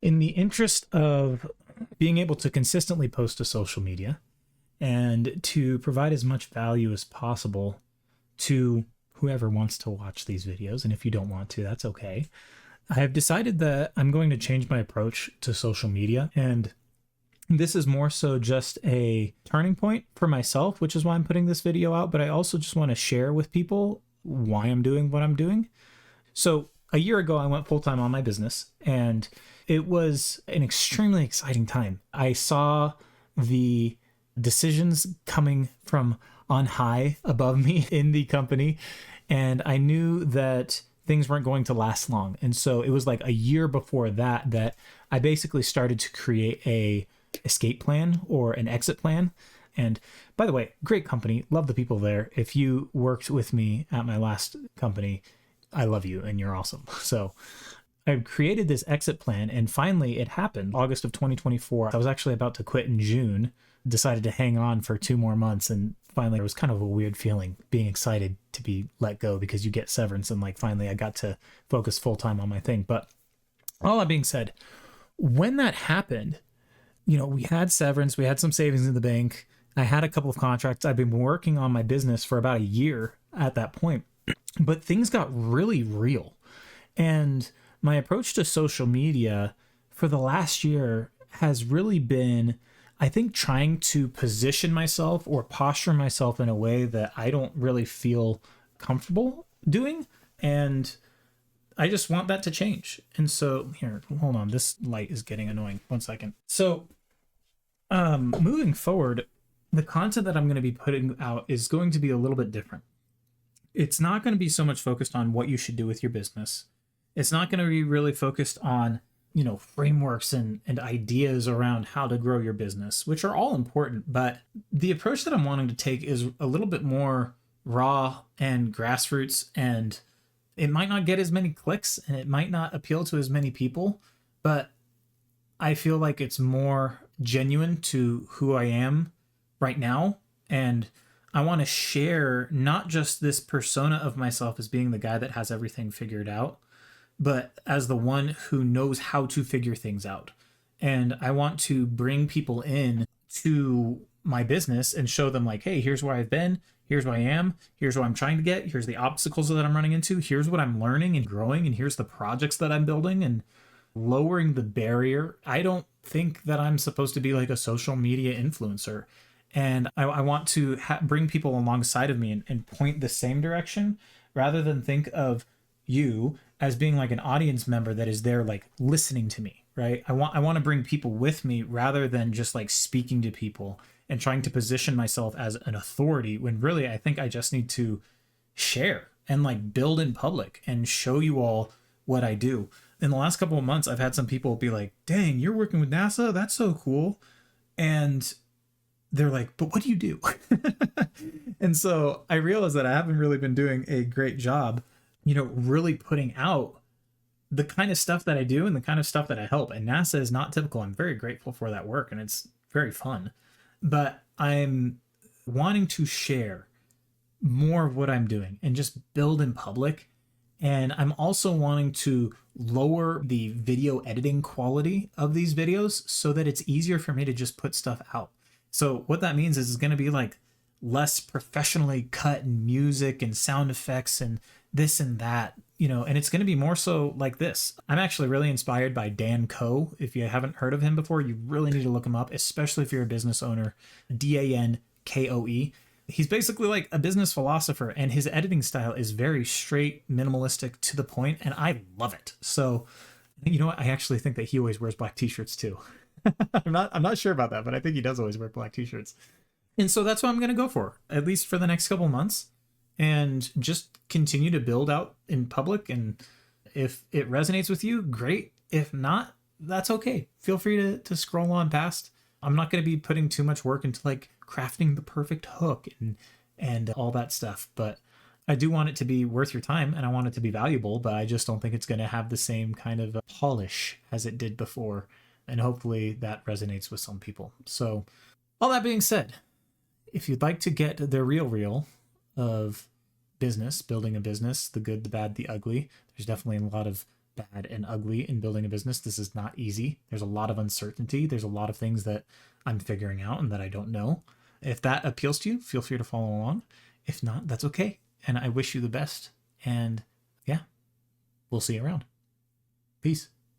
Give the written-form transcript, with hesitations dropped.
In the interest of being able to consistently post to social media and to provide as much value as possible to whoever wants to watch these videos, and if you don't want to, that's okay, I have decided that I'm going to change my approach to social media. And this is more so just a turning point for myself, which is why I'm putting this video out. But I also just want to share with people why I'm doing what I'm doing. So a year ago, I went full-time on my business, and it was an extremely exciting time. I saw the decisions coming from on high above me in the company, and I knew that things weren't going to last long. And so it was like a year before that I basically started to create a escape plan or an exit plan. And by the way, great company, love the people there. If you worked with me at my last company, I love you and you're awesome. So I created this exit plan, and finally it happened. August of 2024. I was actually about to quit in June, decided to hang on for 2 more months, and finally it was kind of a weird feeling being excited to be let go because you get severance, and like finally I got to focus full time on my thing. But all that being said, when that happened, we had severance, we had some savings in the bank. I had a couple of contracts. I've been working on my business for about a year at that point, but things got really real. And my approach to social media for the last year has really been, I think, trying to position myself or posture myself in a way that I don't really feel comfortable doing. And I just want that to change. And so here, hold on. This light is getting annoying. 1 second. So moving forward, the content that I'm going to be putting out is going to be a little bit different. It's not going to be so much focused on what you should do with your business. It's not going to be really focused on, frameworks and ideas around how to grow your business, which are all important. But the approach that I'm wanting to take is a little bit more raw and grassroots, and it might not get as many clicks and it might not appeal to as many people, but I feel like it's more genuine to who I am right now. And I want to share not just this persona of myself as being the guy that has everything figured out, but as the one who knows how to figure things out. And I want to bring people in to my business and show them like, hey, here's where I've been, here's where I am, here's what I'm trying to get, here's the obstacles that I'm running into, here's what I'm learning and growing, and here's the projects that I'm building, and lowering the barrier. I don't think that I'm supposed to be like a social media influencer. And I want to bring people alongside of me and point the same direction, rather than think of you as being like an audience member that is there like listening to me, right? I want to bring people with me rather than just like speaking to people and trying to position myself as an authority, when really I think I just need to share and like build in public and show you all what I do. In the last couple of months, I've had some people be like, dang, you're working with NASA? That's so cool. And they're like, but what do you do? And so I realized that I haven't really been doing a great job, really putting out the kind of stuff that I do and the kind of stuff that I help. And NASA is not typical. I'm very grateful for that work, and it's very fun. But I'm wanting to share more of what I'm doing and just build in public. And I'm also wanting to lower the video editing quality of these videos so that it's easier for me to just put stuff out. So what that means is it's going to be like less professionally cut music and sound effects and this and that, and it's going to be more so like this. I'm actually really inspired by Dan Koe. If you haven't heard of him before, you really need to look him up, especially if you're a business owner. DANKOE. He's basically like a business philosopher, and his editing style is very straight, minimalistic, to the point, and I love it. So, you know what? I actually think that he always wears black t-shirts too. I'm not sure about that, but I think he does always wear black t-shirts. And so that's what I'm going to go for, at least for the next couple months, and just continue to build out in public. And if it resonates with you, great. If not, that's okay. Feel free to scroll on past. I'm not going to be putting too much work into like crafting the perfect hook and all that stuff, but I do want it to be worth your time, and I want it to be valuable, but I just don't think it's going to have the same kind of polish as it did before. And hopefully that resonates with some people. So all that being said, if you'd like to get the real of business, building a business, the good, the bad, the ugly, there's definitely a lot of bad and ugly in building a business. This is not easy. There's a lot of uncertainty. There's a lot of things that I'm figuring out and that I don't know. If that appeals to you, feel free to follow along. If not, that's okay. And I wish you the best. And yeah, we'll see you around. Peace.